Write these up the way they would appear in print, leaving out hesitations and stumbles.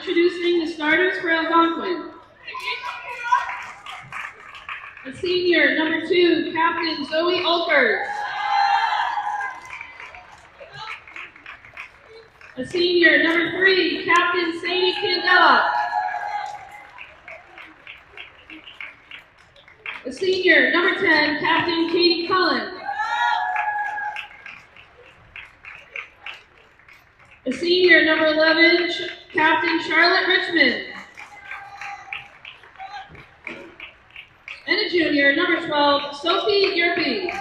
Introducing the starters for Algonquin. The senior, number 2, Captain Zoe Olkers. The senior, number 3, Captain Sadie Candela. The senior, number 10, Captain Katie Cullen. The senior, number 11, Captain Charlotte Richmond. And a junior, number 12, Sophie Yerby.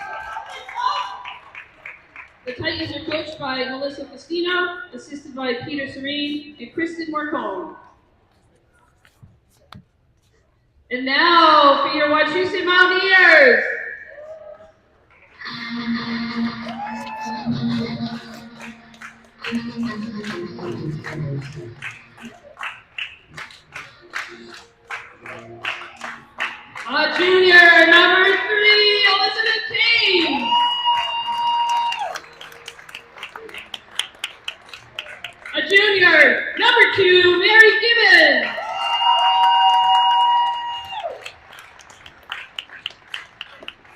The Titans are coached by Melissa Festino, assisted by Peter Serene and Kristen Morcone. And now for your Wachusett Mountaineers. Junior, number 3, Elizabeth Kane. A junior, number 2, Mary Gibbons.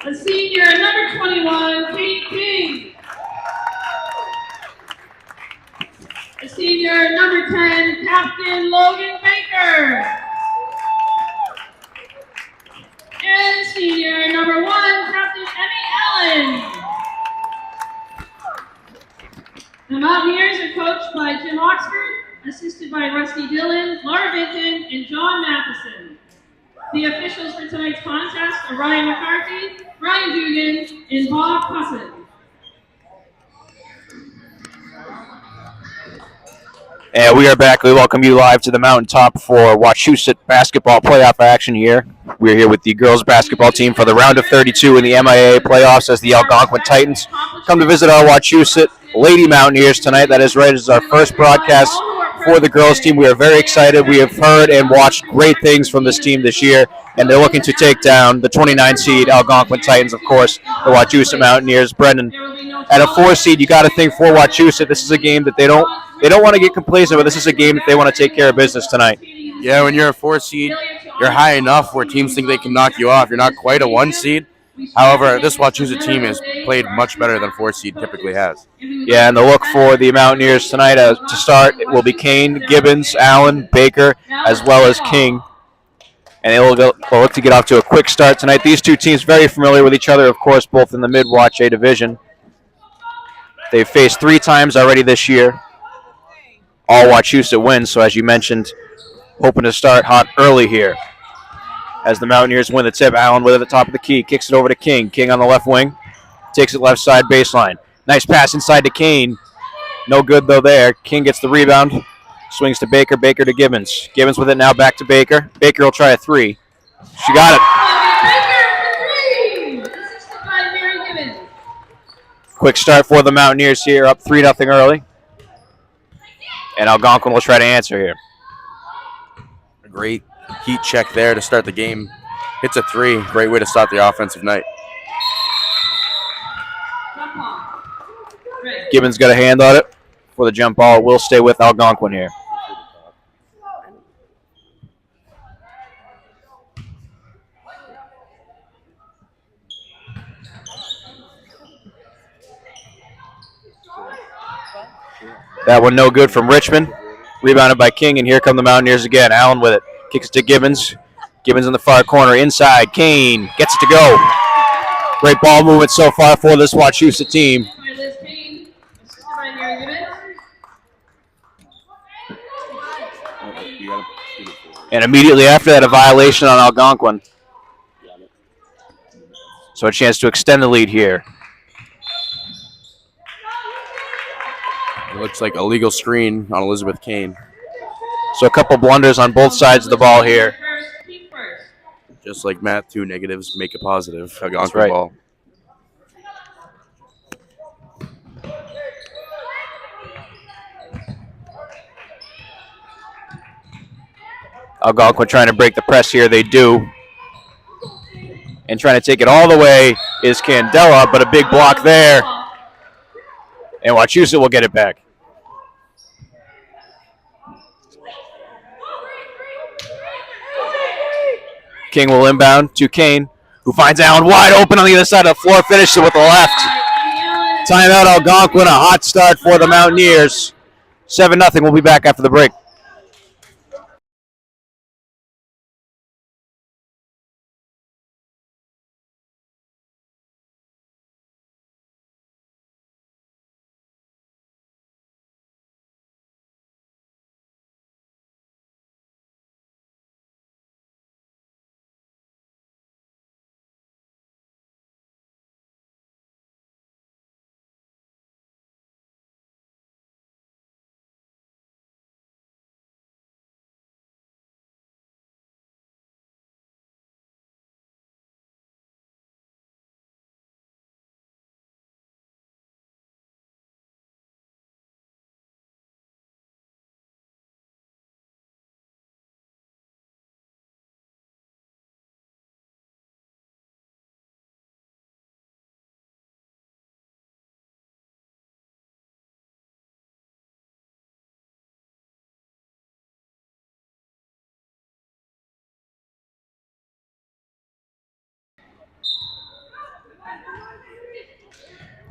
A senior, number 21, Kate King. A senior, number 10, Captain Logan Baker. And senior, number 1, Captain Emmy Allen. The Mountaineers are coached by Jim Oxford, assisted by Rusty Dillon, Laura Vinton, and John Matheson. The officials for tonight's contest are Ryan McCarthy, Ryan Dugan, and Bob Cussin. And we are back. We welcome you live to the mountaintop for Wachusett basketball playoff action here. We're here with the girls basketball team for the round of 32 in the MIAA playoffs as the Algonquin Titans come to visit our Wachusett Lady Mountaineers tonight. That is right. This is our first broadcast for the girls team. We are very excited. We have heard and watched great things from this team this year, and they're looking to take down the 29 seed Algonquin Titans, of course, the Wachusett Mountaineers. Brendan, at a 4 seed, you got to think for Wachusett, this is a game that they don't want to get complacent, but this is a game that they want to take care of business tonight. Yeah, when you're a 4 seed, you're high enough where teams think they can knock you off. You're not quite a 1 seed. However, this Wachusett team has played much better than 4 seed typically has. Yeah, and the look for the Mountaineers tonight to start will be Kane, Gibbons, Allen, Baker, as well as King. And they will look to get off to a quick start tonight. These two teams very familiar with each other, of course, both in the Mid-Wach A division. They've faced 3 times already this year. All Wachusett wins, so as you mentioned, hoping to start hot early here. As the Mountaineers win the tip, Allen with it at the top of the key, kicks it over to King. King on the left wing, takes it left side baseline. Nice pass inside to Kane. No good, though, there. King gets the rebound, swings to Baker, Baker to Gibbons. Gibbons with it now back to Baker. Baker will try a 3. She got it. Baker for 3! Assisted by Mary Gibbons. Quick start for the Mountaineers here, up 3-0 early. And Algonquin will try to answer here. A great heat check there to start the game. Hits a 3. Great way to start the offensive night. Gibbons got a hand on it for the jump ball. It will stay with Algonquin here. That one no good from Richmond. Rebounded by King, and here come the Mountaineers again. Allen with it. Kicks it to Gibbons. Gibbons in the far corner. Inside. Kane gets it to go. Great ball movement so far for this Wachusett team. And immediately after that, a violation on Algonquin. So a chance to extend the lead here. It looks like a legal screen on Elizabeth Kane. So a couple blunders on both sides of the ball here. Just like math, 2 negatives make a positive. Algonquin right. Ball. Algonquin trying to break the press here. They do. And trying to take it all the way is Candela, but a big block there. And Wachusett will get it back. King will inbound to Kane, who finds Allen wide open on the other side of the floor, finishes it with the left. Timeout Algonquin, a hot start for the Mountaineers. 7-0. We'll be back after the break.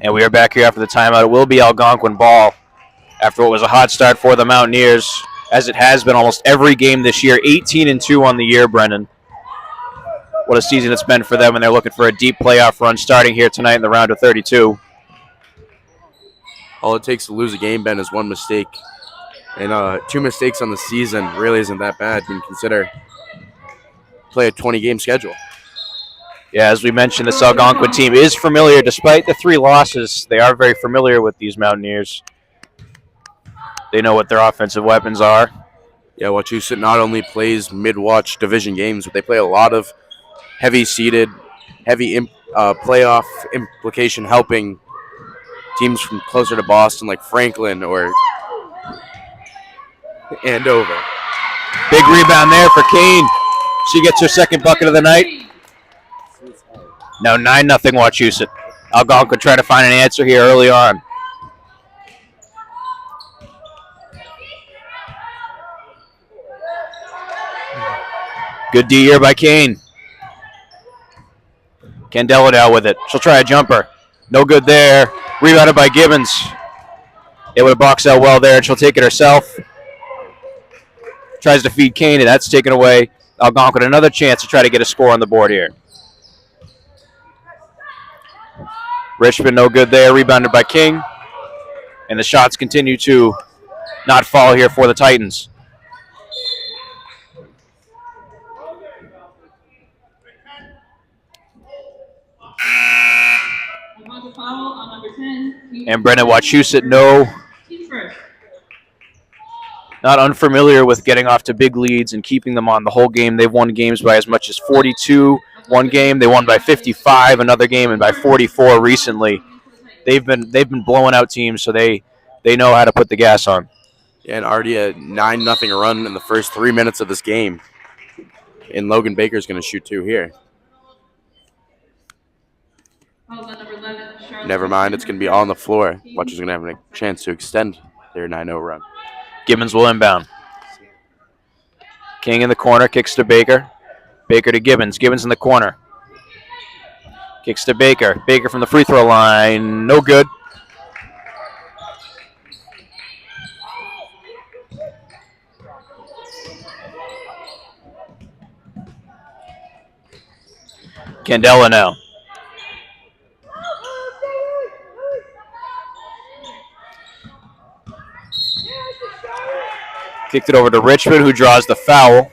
And we are back here after the timeout. It will be Algonquin ball after what was a hot start for the Mountaineers, as it has been almost every game this year. 18-2 on the year, Brendan. What a season it's been for them, and they're looking for a deep playoff run starting here tonight in the round of 32. All it takes to lose a game, Ben, is one mistake. And 2 mistakes on the season really isn't that bad when you consider play a 20-game schedule. Yeah, as we mentioned, this Algonquin team is familiar. Despite the 3 losses, they are very familiar with these Mountaineers. They know what their offensive weapons are. Yeah, Wachusett not only plays mid-watch division games, but they play a lot of heavy-seeded, playoff implication helping teams from closer to Boston like Franklin or Andover. Big rebound there for Kane. She gets her second bucket of the night. Now 9-0 Wachusett. Algonquin trying to find an answer here early on. Good D here by Kane. Candela now with it. She'll try a jumper. No good there. Rebounded by Gibbons. Able to box out well there, and she'll take it herself. Tries to feed Kane, and that's taken away. Algonquin another chance to try to get a score on the board here. Richmond no good there. Rebounded by King. And the shots continue to not fall here for the Titans. And Brendan Wachusett, not unfamiliar with getting off to big leads and keeping them on the whole game. They've won games by as much as 42 one game. They won by 55 another game, and by 44 recently. They've been blowing out teams, so they know how to put the gas on. Yeah, and already a 9-0 run in the first 3 minutes of this game. And Logan Baker's going to shoot 2 here. Never mind, it's going to be on the floor. Watcher's going to have a chance to extend their 9-0 run. Gibbons will inbound. King in the corner, kicks to Baker. Baker to Gibbons. Gibbons in the corner. Kicks to Baker. Baker from the free throw line. No good. Candela now. Kicked it over to Richmond, who draws the foul.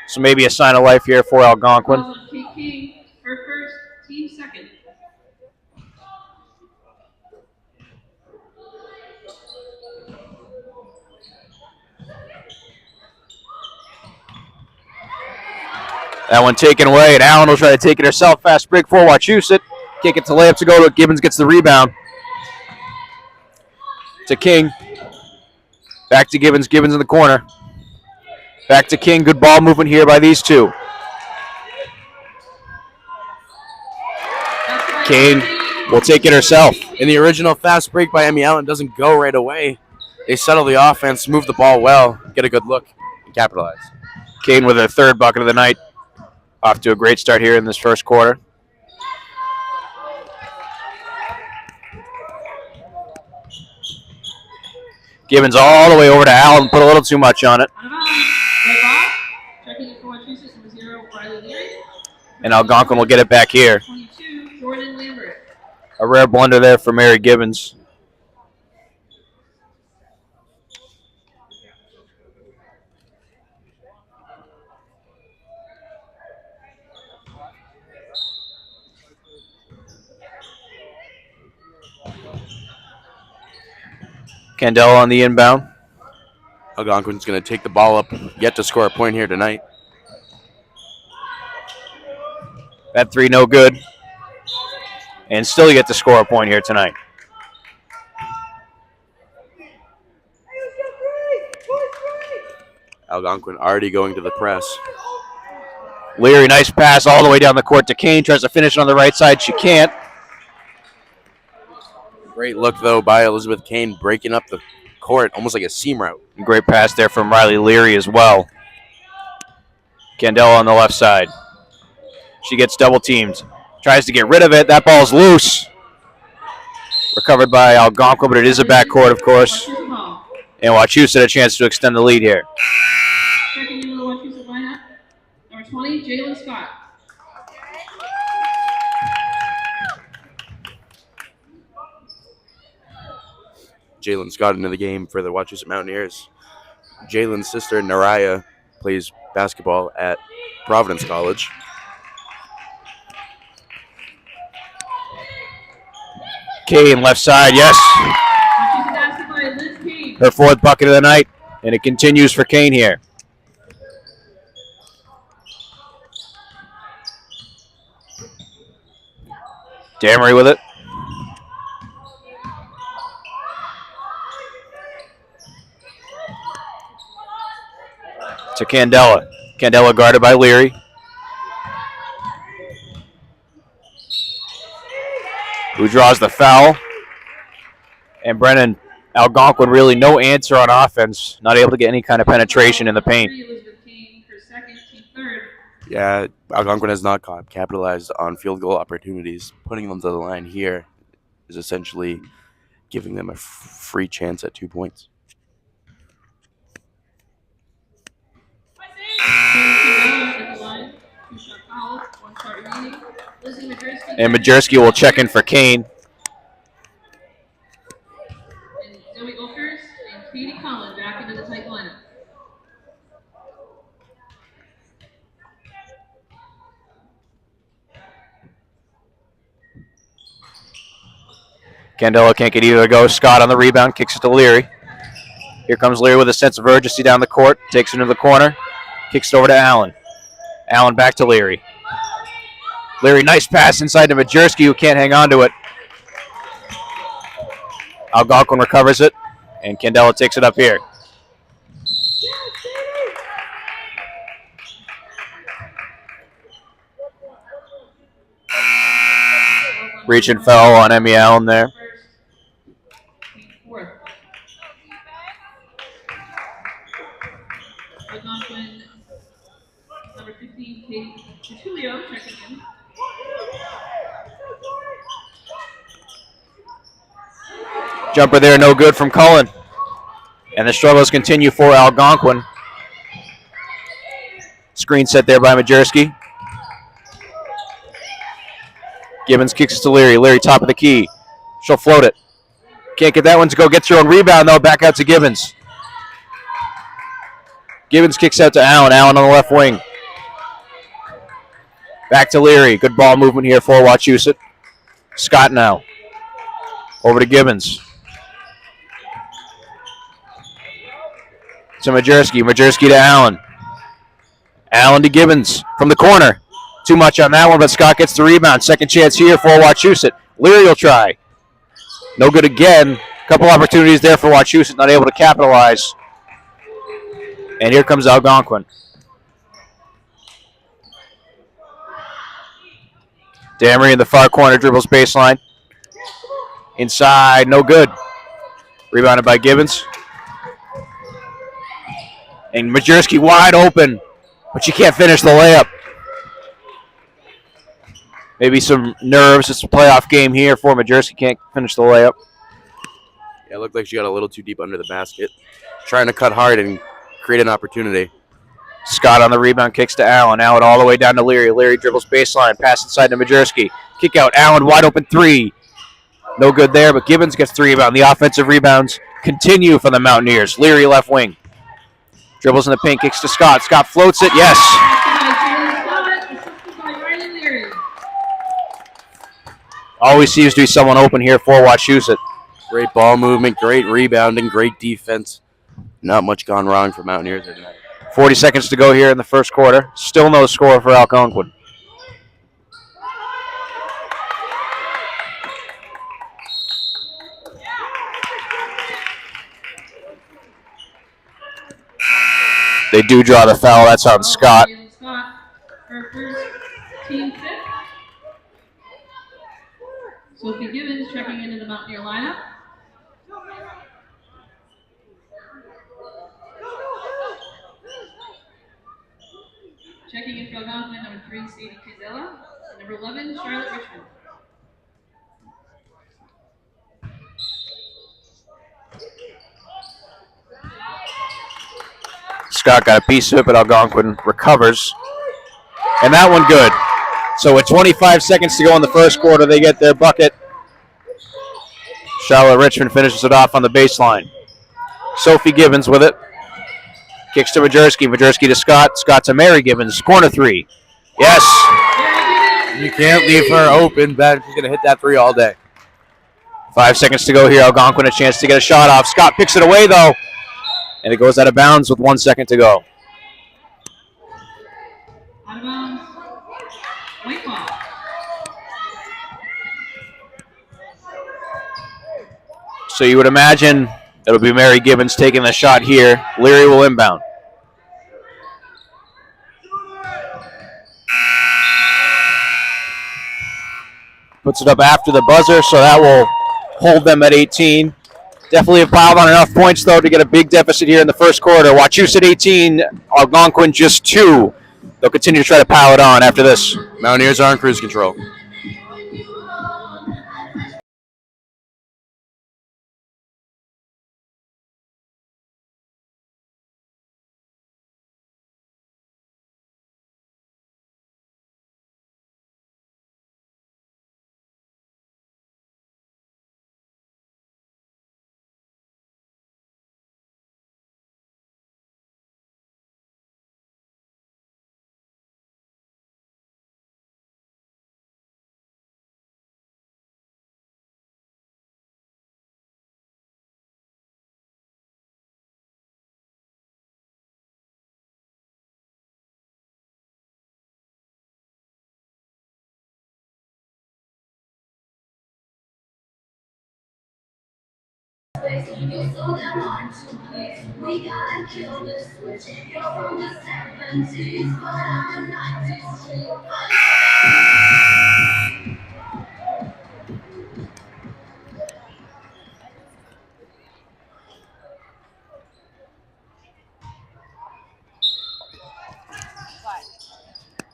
So maybe a sign of life here for Algonquin. Her first, team second. That one taken away, and Allen will try to take it herself. Fast break for Wachusett. Kick it to layup to go to Gibbons, gets the rebound. To King. Back to Gibbons. Gibbons in the corner. Back to King. Good ball movement here by these two. Kane will take it herself. In the original fast break by MIAA doesn't go right away. They settle the offense, move the ball well, get a good look, and capitalize. Kane with her third bucket of the night. Off to a great start here in this first quarter. Gibbons all the way over to Allen, put a little too much on it. Checking it for Wachusett, number 0, Riley Leary. And Algonquin will get it back here. 22, Jordan Lambert. A rare blunder there for Mary Gibbons. Candela on the inbound. Algonquin's going to take the ball up, yet to score a point here tonight. That three no good. And still get to score a point here tonight. Algonquin already going to the press. Leary, nice pass all the way down the court to Kane. Tries to finish it on the right side. She can't. Great look, though, by Elizabeth Kane, breaking up the court, almost like a seam route. Great pass there from Riley Leary as well. Candela on the left side. She gets double teamed. Tries to get rid of it. That ball's loose. Recovered by Algonquin, but it is a backcourt, of course. And Wachusett a chance to extend the lead here. Checking into the Wachusett lineup. Number 20, Jalen Scott. Jalen Scott into the game for the Wachusett Mountaineers. Jalen's sister, Naraya, plays basketball at Providence College. Kane, left side, yes. Her fourth bucket of the night, and it continues for Kane here. Damery with it. To Candela. Candela guarded by Leary. Who draws the foul. And Brennan, Algonquin really no answer on offense. Not able to get any kind of penetration in the paint. Yeah, Algonquin has not capitalized on field goal opportunities. Putting them to the line here is essentially giving them a free chance at 2 points. And Majerski will check in for Kane. And Zoe Oakers and Katie Collin back into the tight lineup. Candela can't get either to go. Scott on the rebound, kicks it to Leary. Here comes Leary with a sense of urgency down the court. Takes it into the corner. Kicks it over to Allen. Allen back to Leary. Leary, nice pass inside to Majerski, who can't hang on to it. Algonquin recovers it, and Candela takes it up here. Reach and foul on Emmy Allen there. Algonquin, number 15, Kate Tertulio, checking in. Jumper there, no good from Cullen. And the struggles continue for Algonquin. Screen set there by Majerski. Gibbons kicks it to Leary. Leary top of the key. She'll float it. Can't get that one to go. Gets her own rebound, though. Back out to Gibbons. Gibbons kicks out to Allen. Allen on the left wing. Back to Leary. Good ball movement here for Wachusett. Scott now. Over to Gibbons. To Majerski. Majerski to Allen. Allen to Gibbons from the corner. Too much on that one, but Scott gets the rebound. Second chance here for Wachusett. Leary will try. No good again. Couple opportunities there for Wachusett, not able to capitalize. And here comes Algonquin. Damery in the far corner, dribbles baseline. Inside, no good. Rebounded by Gibbons. And Majerski wide open, but she can't finish the layup. Maybe some nerves. It's a playoff game here for Majerski. Can't finish the layup. Yeah, it looked like she got a little too deep under the basket. Trying to cut hard and create an opportunity. Scott on the rebound, kicks to Allen. Allen all the way down to Leary. Leary dribbles baseline, pass inside to Majerski. Kick out, Allen wide open three. No good there, but Gibbons gets the rebound. The offensive rebounds continue for the Mountaineers. Leary left wing. Dribbles in the paint, kicks to Scott. Scott floats it, yes. Always seems to be someone open here for Wachusett. Great ball movement, great rebounding, great defense. Not much gone wrong for Mountaineers tonight. 40 seconds to go here in the first quarter. Still no score for Algonquin. They do draw the foul. That's on Scott. Scott, her first team fifth. Sophie Gibbons checking into the Mountaineer lineup. Checking in for Algonquin, number 3, Sadie Kizella. Number 11, Charlotte Richmond. Scott got a piece of it, but Algonquin recovers. And that one good. So with 25 seconds to go in the first quarter, they get their bucket. Charlotte Richmond finishes it off on the baseline. Sophie Gibbons with it. Kicks to Majerski. Majerski to Scott. Scott to Mary Gibbons. Corner three. Yes. You can't leave her open. Ben, she's going to hit that three all day. 5 seconds to go here. Algonquin a chance to get a shot off. Scott picks it away, though. And it goes out of bounds with 1 second to go. Out of bounds. White ball. So you would imagine it'll be Mary Gibbons taking the shot here. Leary will inbound. Puts it up after the buzzer, so that will hold them at 18. Definitely have piled on enough points, though, to get a big deficit here in the first quarter. Wachusett 18, Algonquin just 2. They'll continue to try to pile it on after this. Mountaineers are on cruise control.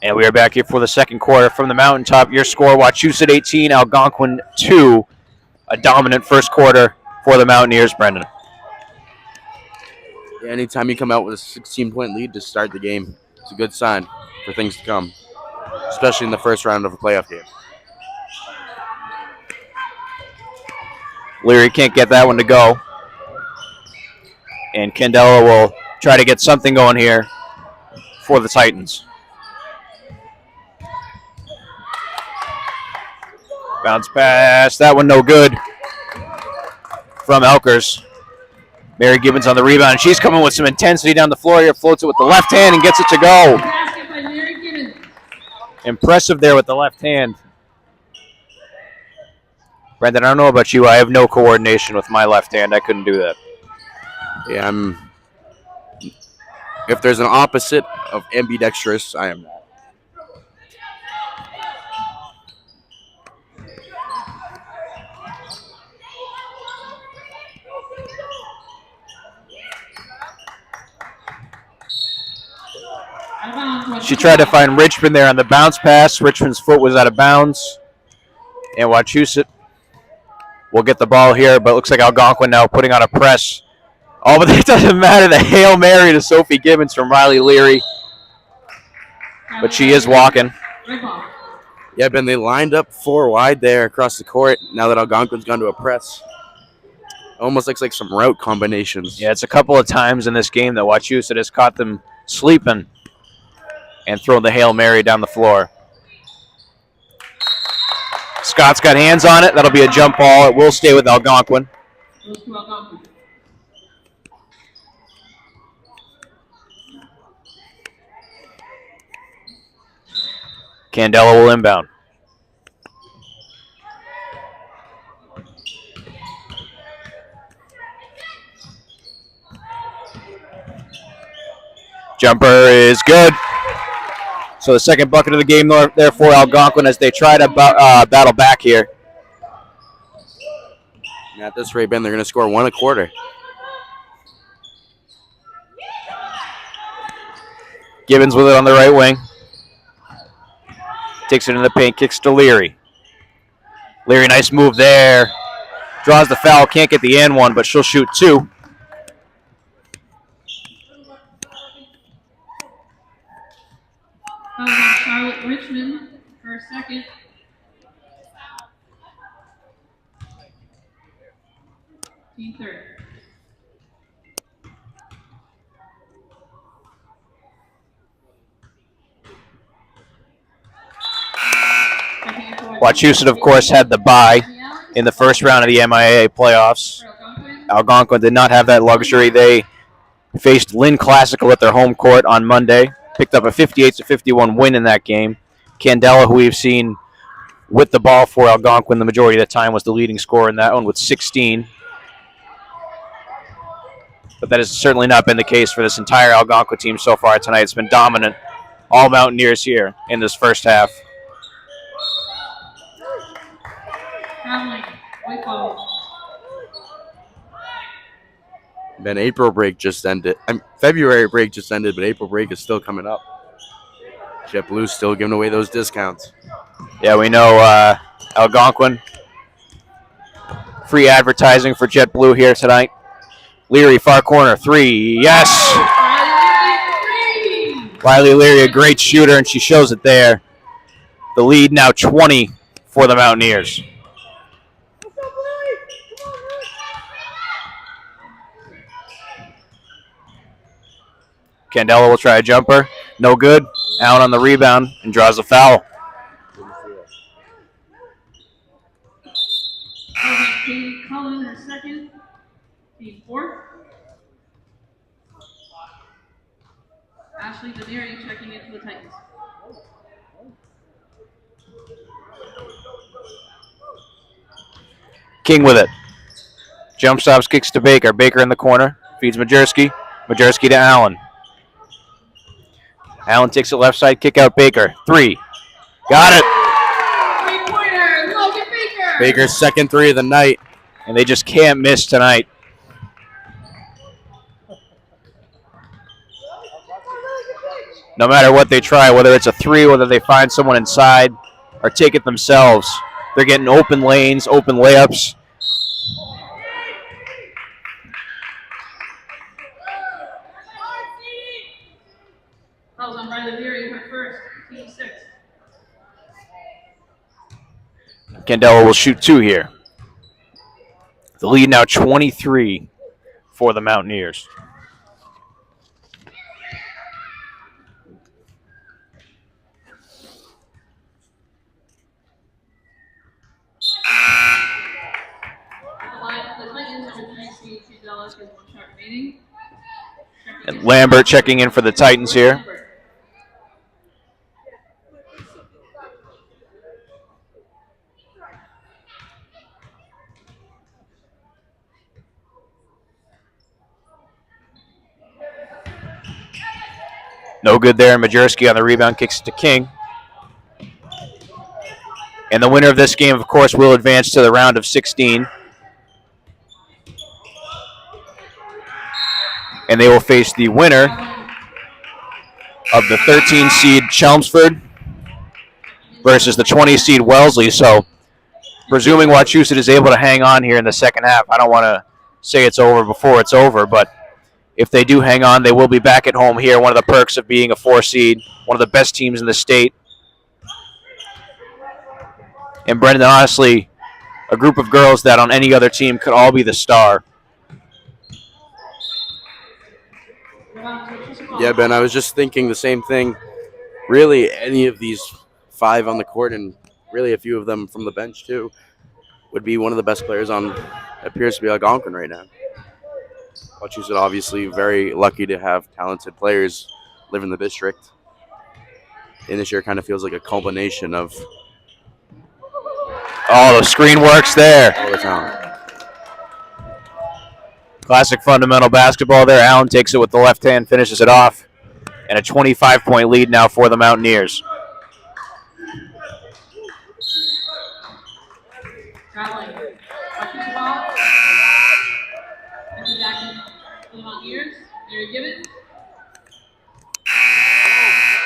And we are back here for the second quarter from the mountaintop. Your score, Wachusett 18, Algonquin 2. A dominant first quarter for the Mountaineers, Brendan. Yeah, anytime you come out with a 16-point lead to start the game, it's a good sign for things to come, especially in the first round of a playoff game. Leary can't get that one to go. And Candela will try to get something going here for the Titans. Bounce pass. That one no good from Elkers. Mary Gibbons on the rebound. She's coming with some intensity down the floor here. Floats it with the left hand and gets it to go. Basket by Mary Gibbons. Impressive there with the left hand. Brendan, I don't know about you. I have no coordination with my left hand. I couldn't do that. Yeah, if there's an opposite of ambidextrous, I am not. Out of bounds, She tried to find Richmond there on the bounce pass. Richmond's foot was out of bounds. And Wachusett will get the ball here, but it looks like Algonquin now putting on a press. Oh, but it doesn't matter. The Hail Mary to Sophie Gibbons from Riley Leary. But she is walking. Yeah, Ben, they lined up 4 wide there across the court now that Algonquin's gone to a press. Almost looks like some route combinations. Yeah, it's a couple of times in this game that Wachusett has caught them sleeping and thrown the Hail Mary down the floor. Scott's got hands on it. That'll be a jump ball. It will stay with Algonquin. Candela will inbound. Jumper is good. So the second bucket of the game there for Algonquin as they try to battle back here. And at this rate, Ben, they're going to score 1 a quarter. Gibbons with it on the right wing. Takes it in the paint, kicks to Leary. Leary, nice move there. Draws the foul, can't get the and one, but she'll shoot 2. Charlotte Richmond for a second. Team third. Wachusett, of course, had the bye in the first round of the MIAA playoffs. Algonquin did not have that luxury. They faced Lynn Classical at their home court on Monday. Picked up a 58-51 win in that game. Candela, who we've seen with the ball for Algonquin the majority of the time, was the leading scorer in that one with 16. But that has certainly not been the case for this entire Algonquin team so far tonight. It's been dominant. All Mountaineers here in this first half. Ben, April break just ended. February break just ended, but April break is still coming up. JetBlue's still giving away those discounts. Yeah, we know Algonquin. Free advertising for JetBlue here tonight. Leary, far corner, 3. Yes! Riley Leary, a great shooter, and she shows it there. The lead now 20 for the Mountaineers. Candela will try a jumper. No good. Allen on the rebound and draws a foul. Cullen, her second. Team fourth. Ashley Demiri checking into the Titans. King with it. Jump stops, kicks to Baker. Baker in the corner. Feeds Majerski. Majerski to Allen. Allen takes it left side, kick out Baker. 3. Got it. 3-pointer, Logan Baker. Baker's second 3 of the night. And they just can't miss tonight. No matter what they try, whether it's a 3, whether they find someone inside or take it themselves, they're getting open lanes, open layups. Fouls on Riley Leary, her first, team 6. Candela will shoot 2 here. The lead now 23 for the Mountaineers. And Lambert checking in for the Titans here. No good there. Majerski on the rebound, kicks it to King. And the winner of this game, of course, will advance to the round of 16. And they will face the winner of the 13 seed Chelmsford versus the 20 seed Wellesley. So presuming Wachusett is able to hang on here in the second half, I don't want to say it's over before it's over, but if they do hang on, they will be back at home here. One of the perks of being a 4 seed, one of the best teams in the state. And Brendan, honestly, a group of girls that on any other team could all be the star. Yeah, Ben, I was just thinking the same thing. Really, any of these 5 on the court, and really a few of them from the bench too, would be one of the best players on, appears to be Algonquin right now. Wachusett obviously very lucky to have talented players live in the district. And this year kind of feels like a culmination of Oh, the screen works there. all the talent. Classic fundamental basketball there. Allen takes it with the left hand, finishes it off. And a 25-point lead now for the Mountaineers. Traveling. Wachusett ball. Empty back for the Mountaineers. Mary Gibbons.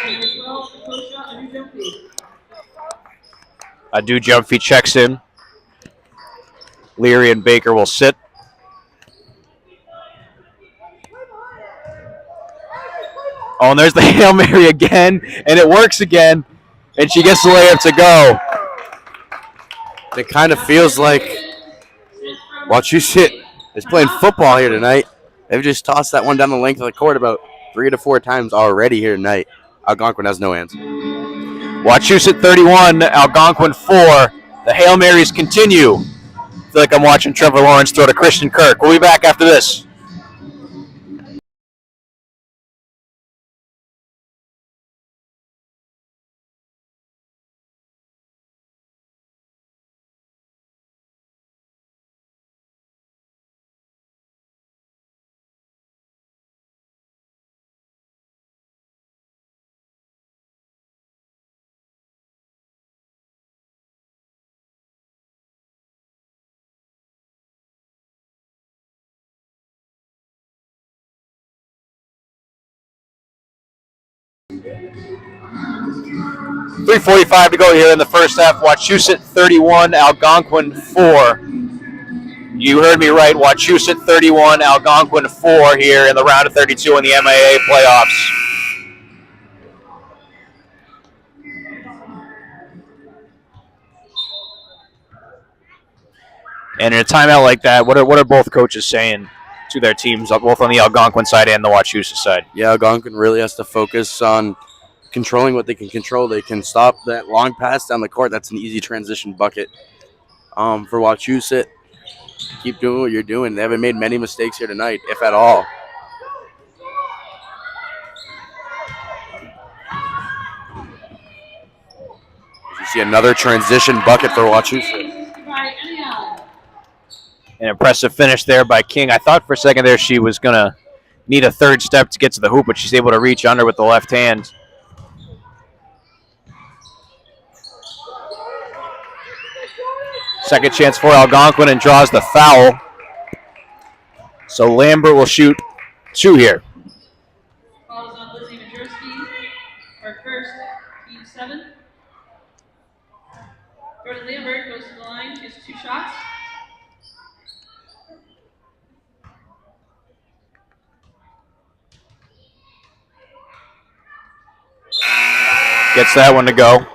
Number 12, the post shot, a new jump feed. Adu Jumpy checks in. Leary and Baker will sit. Oh, and there's the Hail Mary again, and it works again, and she gets the layup to go. It kind of feels like Wachusett is playing football here tonight. They've just tossed that one down the length of the court about 3 to 4 times already here tonight. Algonquin has no answer. Wachusett 31, Algonquin 4. The Hail Marys continue. I feel like I'm watching Trevor Lawrence throw to Christian Kirk. We'll be back after this. .345 to go here in the first half. Wachusett 31, Algonquin 4. You heard me right. Wachusett 31, Algonquin 4 here in the round of 32 in the MIAA playoffs. And in a timeout like that, what are both coaches saying to their teams, both on the Algonquin side and the Wachusett side? Yeah, Algonquin really has to focus on controlling what they can control. They can stop that long pass down the court. That's an easy transition bucket. For Wachusett, keep doing what you're doing. They haven't made many mistakes here tonight, if at all. You see another transition bucket for Wachusett. An impressive finish there by King. I thought for a second there she was going to need a third step to get to the hoop, but she's able to reach under with the left hand. Second chance for Algonquin and draws the foul. So Lambert will shoot 2 here. Foul is on Lizzie Majerski, her first, team 7. Jordan Lambert goes to the line, she has 2 shots. Gets that one to go.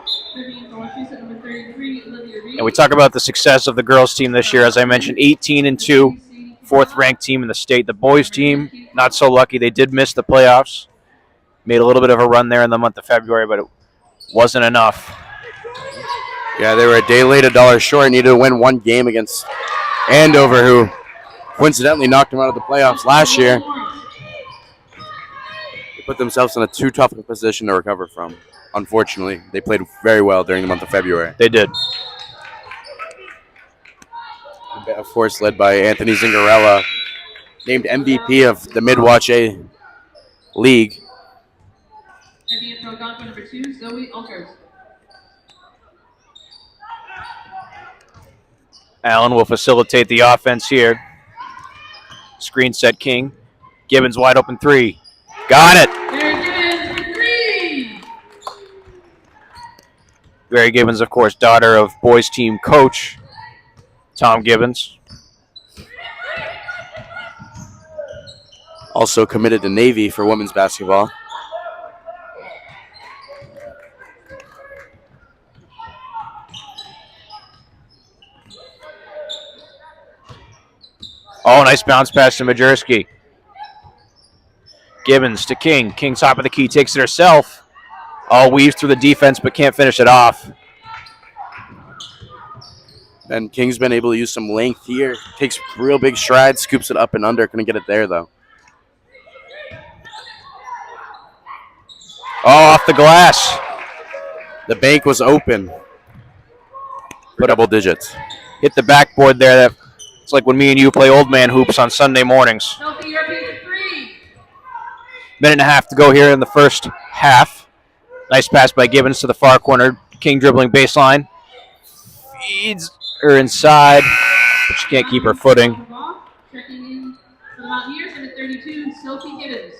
And we talk about the success of the girls team this year. As I mentioned, 18-2, 4th-ranked team in the state. The boys team, not so lucky. They did miss the playoffs. Made a little bit of a run there in the month of February, but it wasn't enough. Yeah, they were a day late, $1 short. Needed to win 1 game against Andover, who coincidentally knocked them out of the playoffs last year. They put themselves in a too tough a position to recover from. Unfortunately, they played very well during the month of February. They did. Of course, led by Anthony Zingarella, named MVP of the Mid-Wache League. MVP for Algonquin number 2, Zoe Ulkers. Allen will facilitate the offense here. Screen set King. Gibbons wide open 3. Got it. Mary Gibbons for 3. Mary Gibbons, of course, daughter of boys team coach Tom Gibbons. Also committed to Navy for women's basketball. Oh, nice bounce pass to Majerski. Gibbons to King. King top of the key, takes it herself. Oh, weaves through the defense but can't finish it off. And King's been able to use some length here. Takes real big strides, scoops it up and under. Couldn't get it there, though. Oh, off the glass. The bank was open. For double digits. Hit the backboard there. It's like when me and you play old man hoops on Sunday mornings. Sophie, your pick for 3. Minute and a half to go here in the first half. Nice pass by Gibbons to the far corner. King dribbling baseline. Feeds her inside, but she can't keep her footing. Checking in for the Mountaineers, number 32, Sophie Gibbons.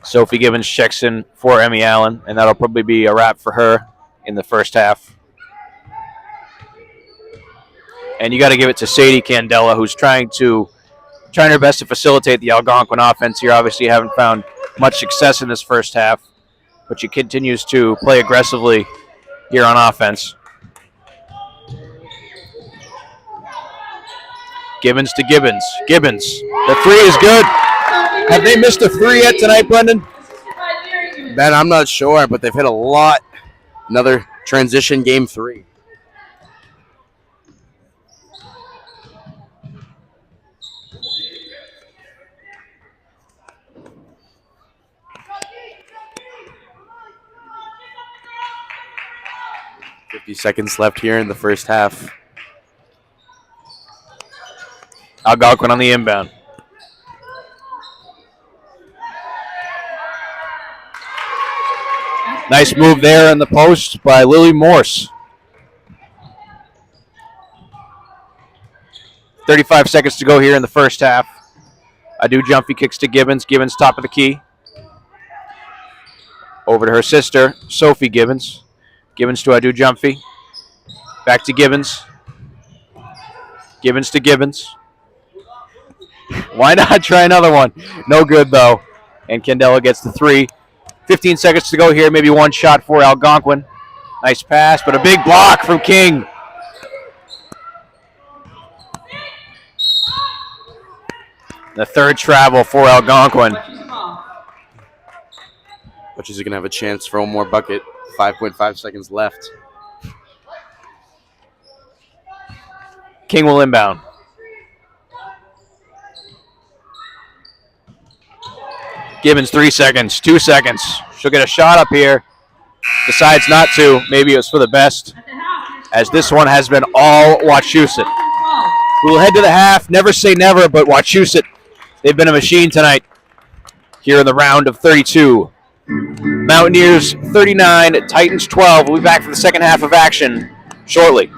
Sophie Gibbons checks in for Emmy Allen, and that'll probably be a wrap for her in the first half. And you got to give it to Sadie Candela, who's trying her best to facilitate the Algonquin offense here. Obviously, haven't found much success in this first half, but she continues to play aggressively here on offense. Gibbons to Gibbons. Gibbons. The 3 is good. Have they missed a 3 yet tonight, Brendan? Ben, I'm not sure, but they've hit a lot. Another transition game 3. Seconds left here in the first half. Algonquin on the inbound. Nice move there in the post by Lily Morse. 35 seconds to go here in the first half. Adu Jumpy kicks to Gibbons. Gibbons top of the key. Over to her sister, Sophie Gibbons. Gibbons to Adu Jumpy. Back to Gibbons. Gibbons to Gibbons. Why not try another one? No good, though. And Candela gets the 3. 15 seconds to go here. Maybe one shot for Algonquin. Nice pass, but a big block from King. The third travel for Algonquin. Which is going to have a chance for one more bucket. 5.5 seconds left. King will inbound. Gibbons 3 seconds, 2 seconds. She'll get a shot up here. Decides not to. Maybe it was for the best, as this one has been all Wachusett. We'll head to the half. Never say never, but Wachusett, they've been a machine tonight here in the round of 32. Mountaineers 39, Titans 12. We'll be back for the second half of action shortly.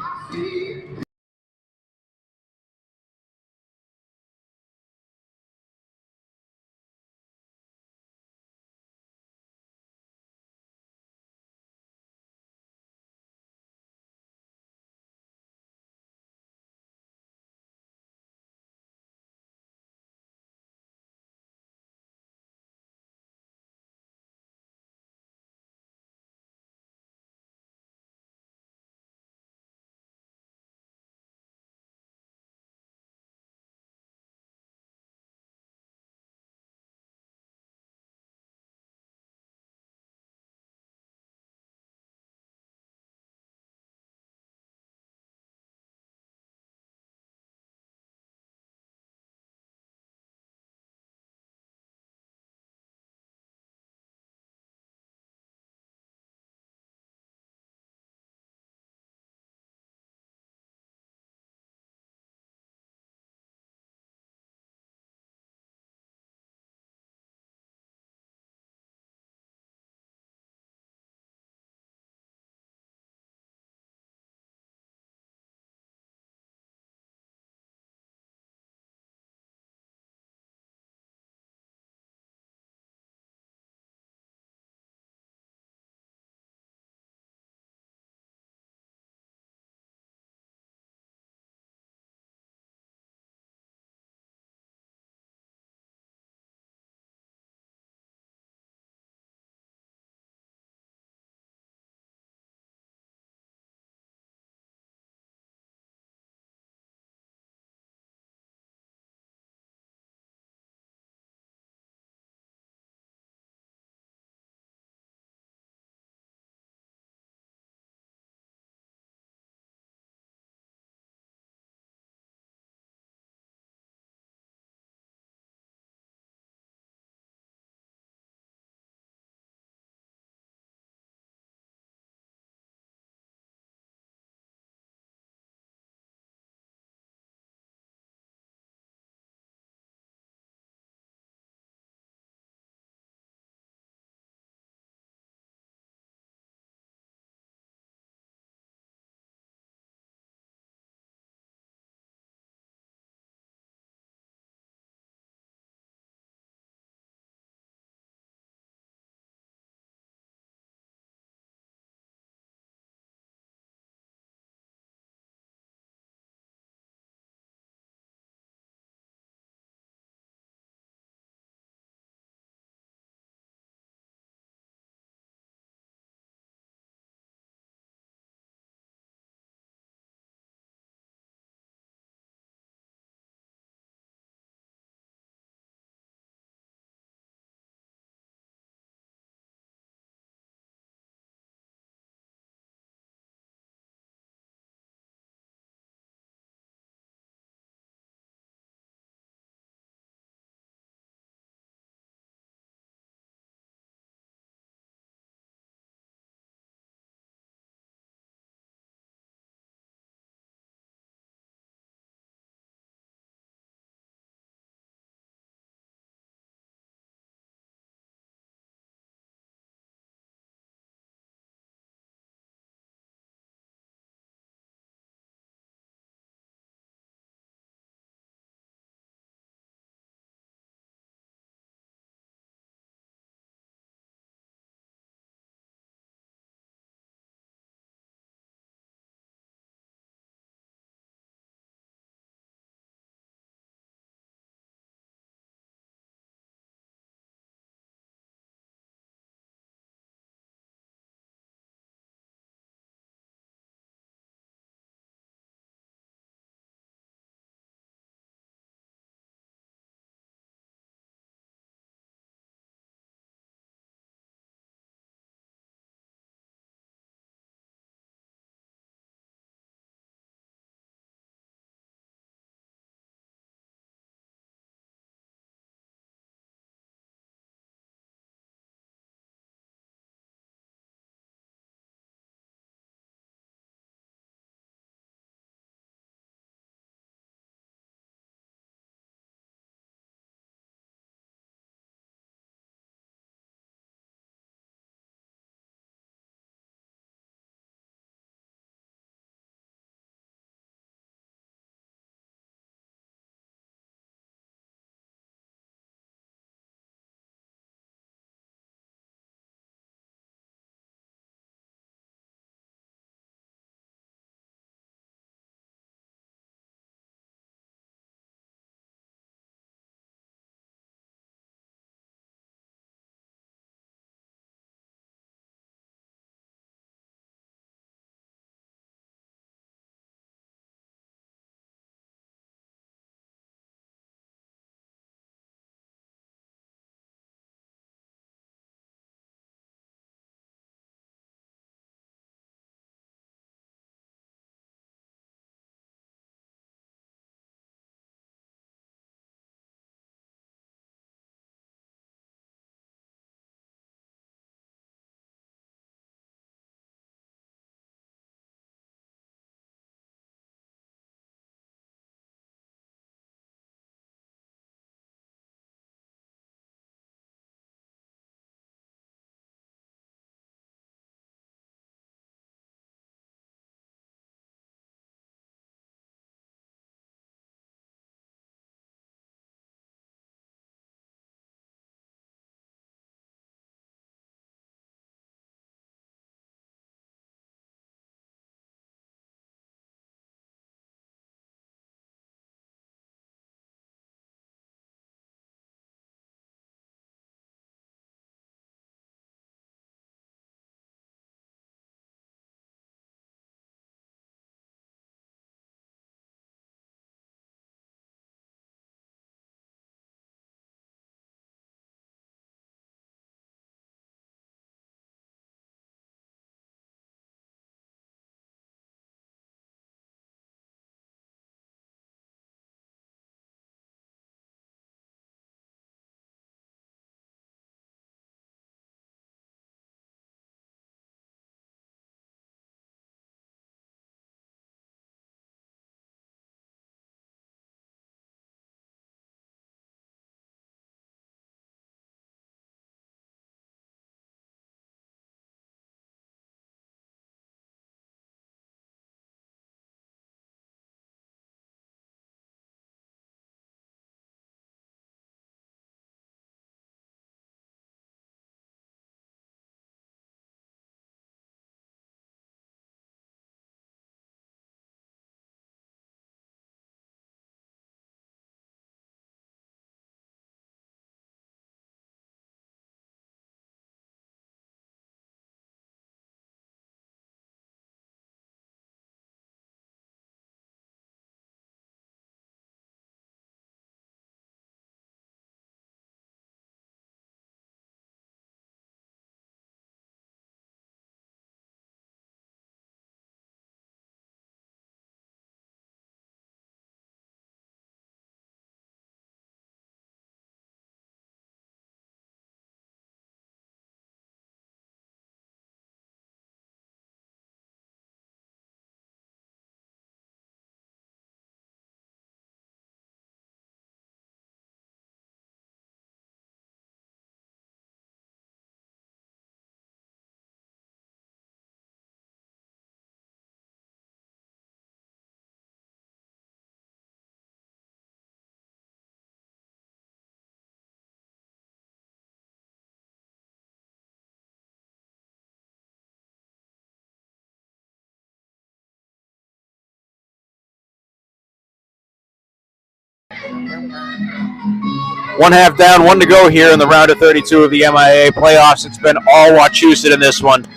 One half down, one to go here in the round of 32 of the MIAA playoffs. It's been all Wachusett in this one.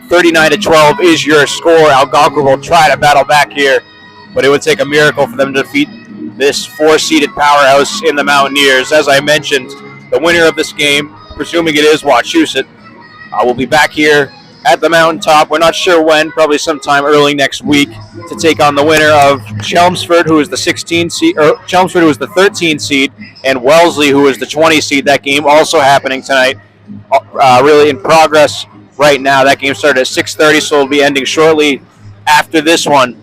39-12 is your score. Algonquin will try to battle back here, but it would take a miracle for them to defeat this 4-seeded powerhouse in the Mountaineers. As I mentioned, the winner of this game, presuming it is Wachusett, will be back here at the mountaintop. We're not sure when, probably sometime early next week, to take on the winner of Chelmsford, who is the 16 seed, or Chelmsford, who is the 13 seed, and Wellesley, who is the 20 seed. That game also happening tonight, really in progress right now. That game started at 6:30, so it'll be ending shortly after this one.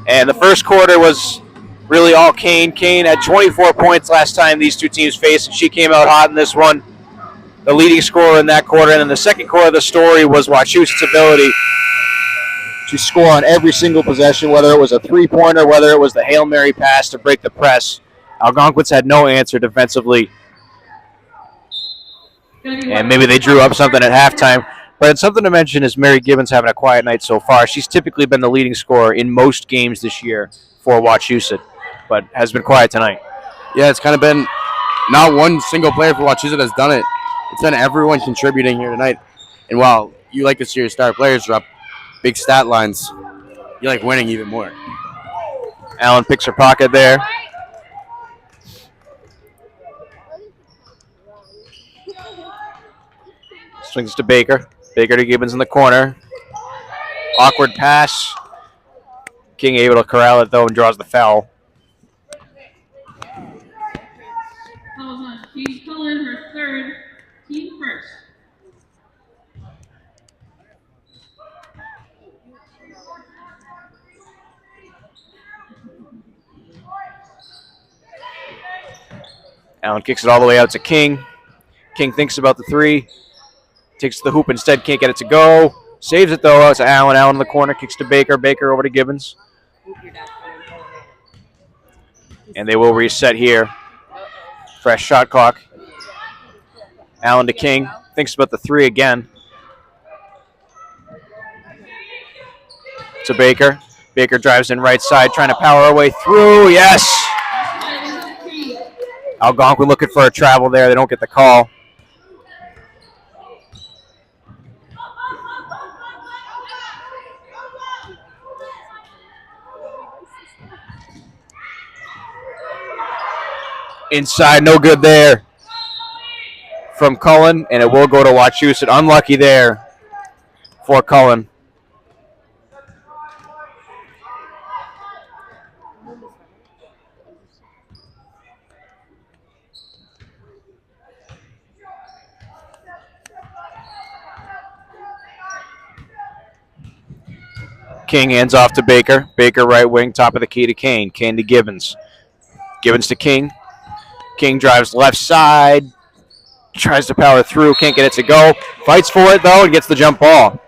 And the first quarter was really all Kane. Kane had 24 points last time these two teams faced, and she came out hot in this one, the leading scorer in that quarter. And in the second quarter of the story was Wachusett's ability to score on every single possession, whether it was a three-pointer, whether it was the Hail Mary pass to break the press. Algonquin's had no answer defensively. And maybe they drew up something at halftime. But something to mention is Mary Gibbons having a quiet night so far. She's typically been the leading scorer in most games this year for Wachusett, but has been quiet tonight. Yeah, it's kind of been not one single player for Wachusett has done it. It's been everyone contributing here tonight. And while you like to see your star players drop big stat lines, you like winning even more. Allen picks her pocket there. Swings to Baker. Baker to Gibbons in the corner. Awkward pass. King able to corral it, though, and draws the foul. She's pulling her third, team first. Allen kicks it all the way out to King. King thinks about the three. Takes the hoop instead, can't get it to go. Saves it, though. It's Allen. Allen in the corner, kicks to Baker. Baker over to Gibbons. And they will reset here. Fresh shot clock. Allen to King. Thinks about the three again. To Baker. Baker drives in right side, trying to power her way through. Yes! Algonquin looking for a travel there. They don't get the call. Inside, no good there from Cullen, and it will go to Wachusett. Unlucky there for Cullen. King hands off to Baker. Baker right wing, top of the key to Kane. Kane to Gibbons. Gibbons to King. King drives left side, tries to power through, can't get it to go. Fights for it, though, and gets the jump ball.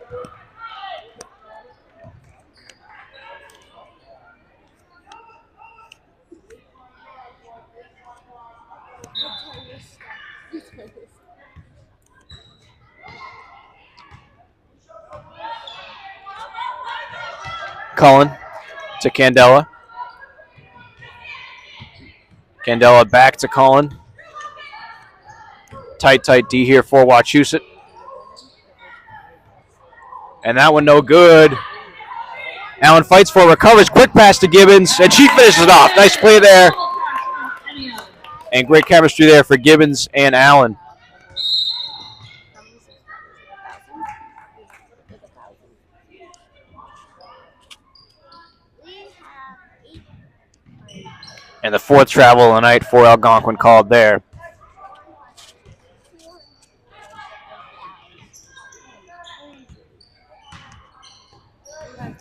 Cullen to Candela. Candela back to Cullen. Tight D here for Wachusett. And that one no good. Allen fights for it, recovers, quick pass to Gibbons, and she finishes it off. Nice play there. And great chemistry there for Gibbons and Allen. And the fourth travel of the night for Algonquin called there.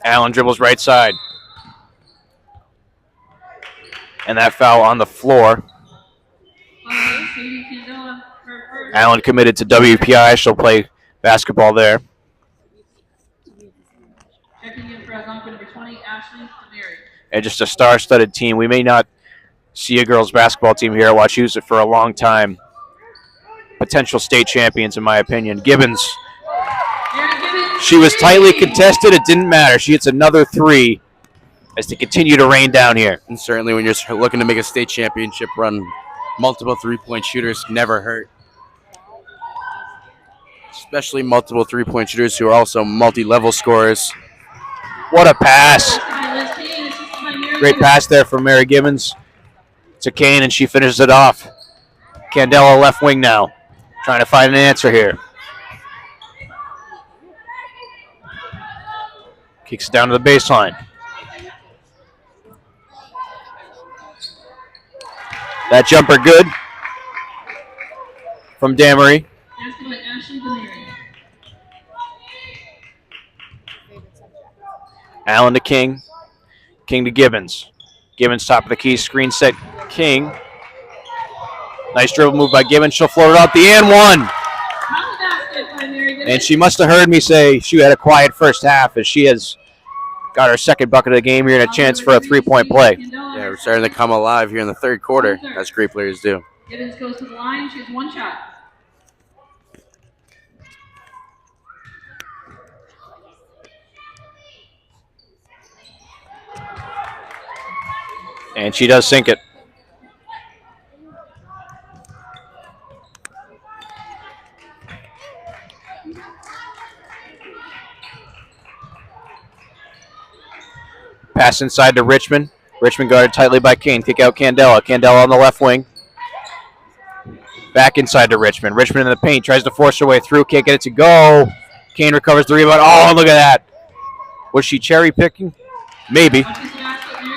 Allen dribbles right side. And that foul on the floor. Allen committed to WPI. She'll play basketball there. Checking in for Algonquin number 20, Ashley DeMary. And just a star-studded team. We may not see a girls basketball team here at Wachusett for a long time. Potential state champions, in my opinion. Gibbons. She was tightly contested. It didn't matter. She hits another three. as they continue to rain down here. And certainly when you're looking to make a state championship run, multiple three-point shooters never hurt. Especially multiple three-point shooters who are also multi-level scorers. What a pass. Great pass there from Mary Gibbons to Kane, and she finishes it off. Candela left wing now, trying to find an answer here. Kicks it down to the baseline. That jumper good from Damery. Allen to King. King to Gibbons. Gibbons top of the key, screen set King. Nice dribble move by Gibbons. She'll float it out the and one. And she must have heard me say she had a quiet first half, as she has got her second bucket of the game here and a chance for a three-point play. Yeah, we're starting to come alive here in the third quarter, as great players do. Gibbons goes to the line. She has one shot. And she does sink it. Pass inside to Richmond. Richmond guarded tightly by Kane. Kick out Candela. Candela on the left wing. Back inside to Richmond. Richmond in the paint. Tries to force her way through. Can't get it to go. Kane recovers the rebound. Oh, look at that. Was she cherry picking? Maybe.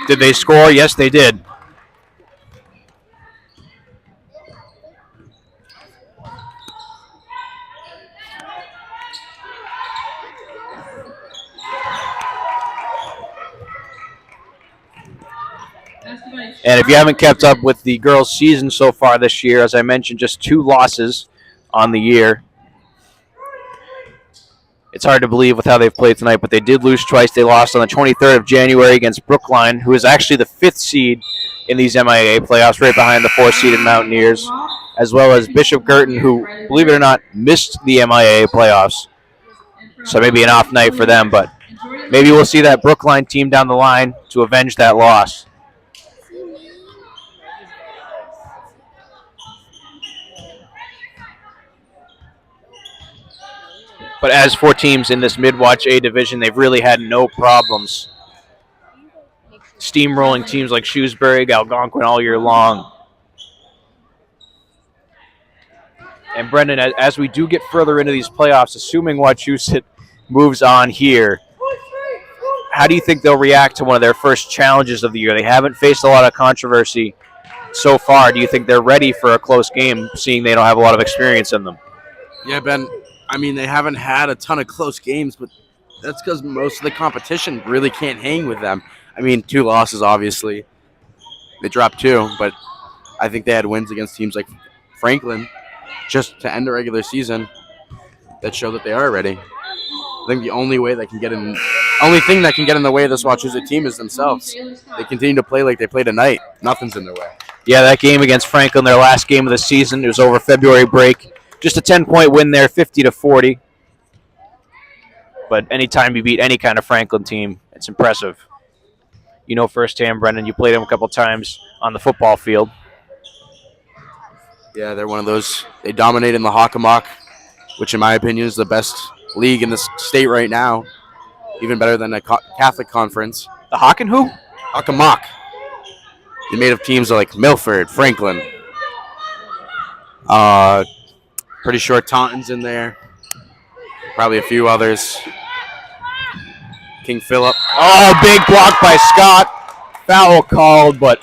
Did they score? Yes, they did. And if you haven't kept up with the girls' season so far this year, as I mentioned, just 2 losses on the year. It's hard to believe with how they've played tonight, but they did lose twice. They lost on the 23rd of January against Brookline, who is actually the 5th seed in these MIAA playoffs, right behind the 4th-seeded Mountaineers, as well as Bishop Girton, who, believe it or not, missed the MIAA playoffs. So maybe an off night for them, but maybe we'll see that Brookline team down the line to avenge that loss. But as for teams in this Mid-Watch A division, they've really had no problems steamrolling teams like Shrewsbury, Algonquin all year long. And Brendan, as we do get further into these playoffs, assuming Wachusett moves on here, how do you think they'll react to one of their first challenges of the year? They haven't faced a lot of controversy so far. Do you think they're ready for a close game, seeing they don't have a lot of experience in them? Yeah, Ben. I mean, they haven't had a ton of close games, but that's because most of the competition really can't hang with them. I mean, 2 losses, obviously. They dropped 2, but I think they had wins against teams like Franklin just to end the regular season that show that they are ready. I think the only thing that can get in the way of this Wachusett team is themselves. They continue to play like they play tonight. Nothing's in their way. Yeah, that game against Franklin, their last game of the season, it was over February break. Just a 10-point win there, 50-40. But anytime you beat any kind of Franklin team, it's impressive. You know firsthand, Brendan, you played them a couple times on the football field. Yeah, they're one of those. They dominate in the Hockomock, which in my opinion is the best league in the state right now. Even better than a Catholic conference. The Hockin who? Hockomock. They're made of teams like Milford, Franklin. Pretty sure Taunton's in there. Probably a few others. King Philip. Oh, big block by Scott. Foul called, but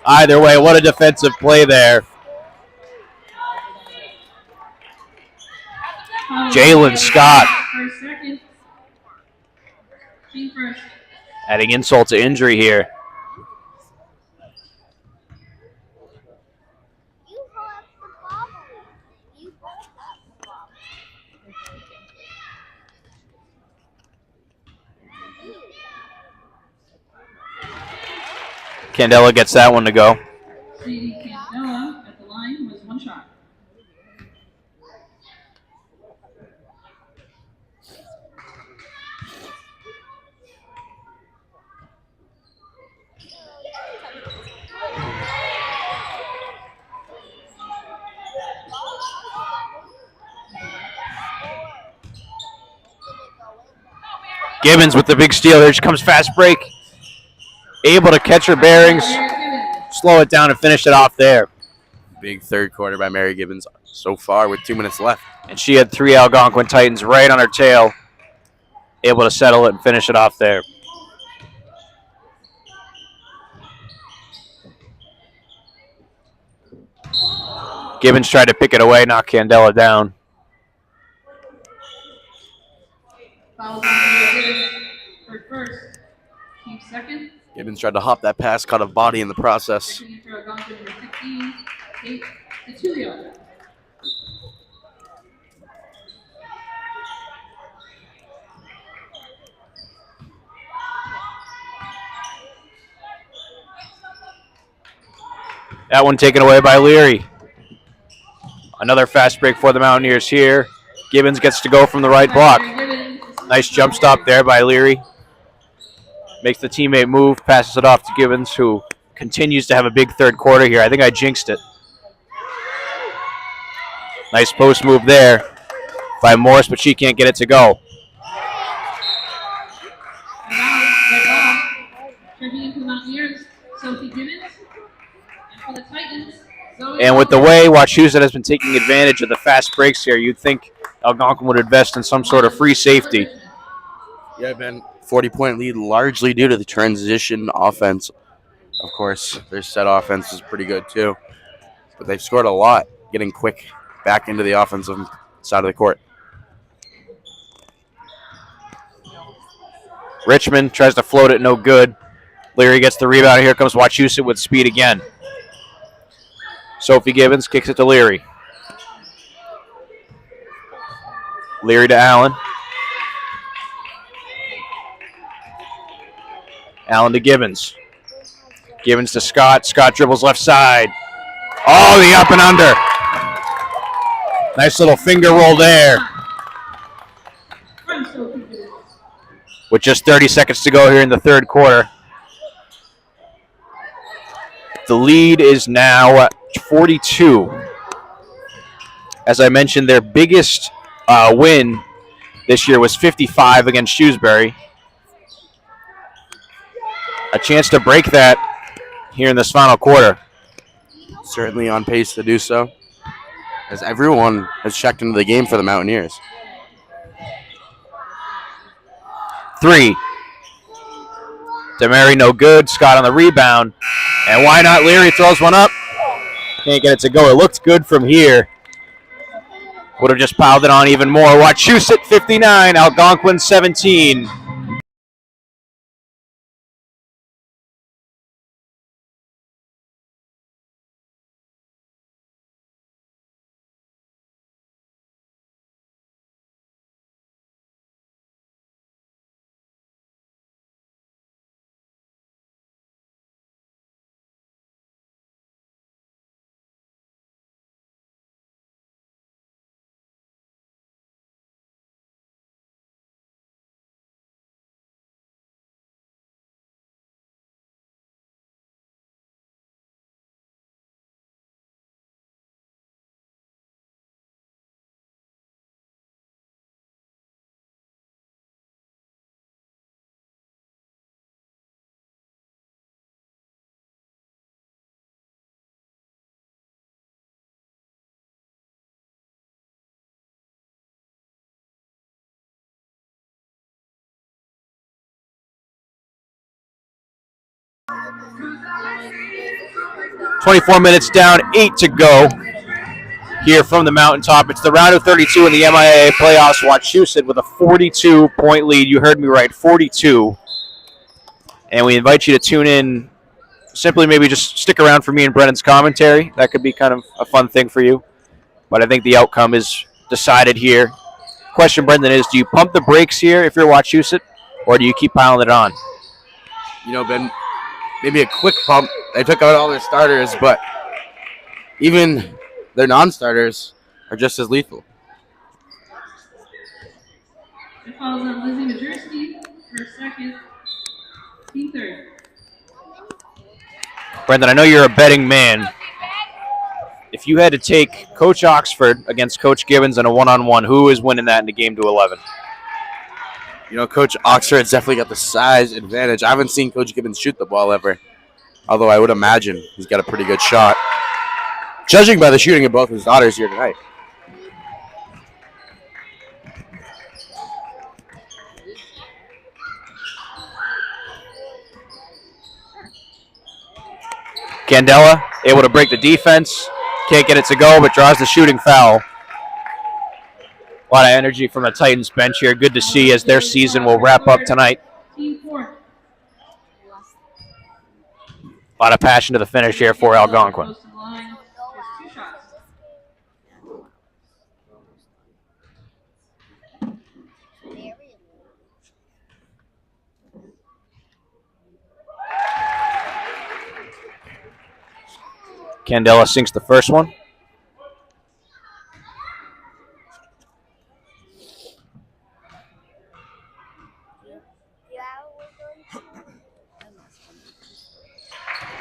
either way, what a defensive play there. Jalen Scott. Adding insult to injury here. Candela gets that one to go. Candela at the line was 1 shot. Gibbons with the big steal. Here she comes, fast break. Able to catch her bearings, slow it down, and finish it off there. Big third quarter by Mary Gibbons so far with 2 minutes left. And she had 3 Algonquin Titans right on her tail, able to settle it and finish it off there. Gibbons tried to pick it away, knock Candela down. Fouls on Gibbons for first. Team second. Gibbons tried to hop that pass, caught a body in the process. Second for Algonquin number 15. 8 to 2 yard. That one taken away by Leary. Another fast break for the Mountaineers here. Gibbons gets to go from the right block. Nice jump stop there by Leary. Makes the teammate move, passes it off to Gibbons, who continues to have a big third quarter here. I think I jinxed it. Nice post move there by Morris, but she can't get it to go. And with the way Wachusett has been taking advantage of the fast breaks here, you'd think Algonquin would invest in some sort of free safety. Yeah, Ben, 40-point lead largely due to the transition offense. Of course, their set offense is pretty good too. But they've scored a lot, getting quick back into the offensive side of the court. Richmond tries to float it, no good. Leary gets the rebound. Here comes Wachusett with speed again. Sophie Gibbons kicks it to Leary. Leary to Allen. Allen to Gibbons. Gibbons to Scott. Scott dribbles left side. Oh, the up and under. Nice little finger roll there. With just 30 seconds to go here in the third quarter. The lead is now 42. As I mentioned, their biggest win this year was 55 against Shrewsbury. A chance to break that here in this final quarter. Certainly on pace to do so, as everyone has checked into the game for the Mountaineers. 3. DeMary no good. Scott on the rebound. And why not? Leary throws one up. Can't get it to go. It looked good from here. Would have just piled it on even more. Wachusett 59, Algonquin 17. .24 minutes down, 8 to go here from the mountaintop. It's the round of 32 in the MIAA playoffs. Wachusett with a 42-point lead. You heard me right, 42. And we invite you to tune in. Simply maybe just stick around for me and Brendan's commentary. That could be kind of a fun thing for you. But I think the outcome is decided here. Question, Brendan, is do you pump the brakes here if you're Wachusett, or do you keep piling it on? You know, Ben, maybe a quick pump. They took out all their starters, but even their non-starters are just as lethal. It falls on Lizzie Majerski for second, team third. Brendan, I know you're a betting man. If you had to take Coach Oxford against Coach Gibbons in a one-on-one, who is winning that in the game to 11? Coach Oxford's definitely got the size advantage. I haven't seen Coach Gibbons shoot the ball ever, although I would imagine he's got a pretty good shot, judging by the shooting of both his daughters here tonight. Candela able to break the defense. Can't get it to go, but draws the shooting foul. A lot of energy from the Titans bench here. Good to see as their season will wrap up tonight. A lot of passion to the finish here for Algonquin. Candela sinks the first one.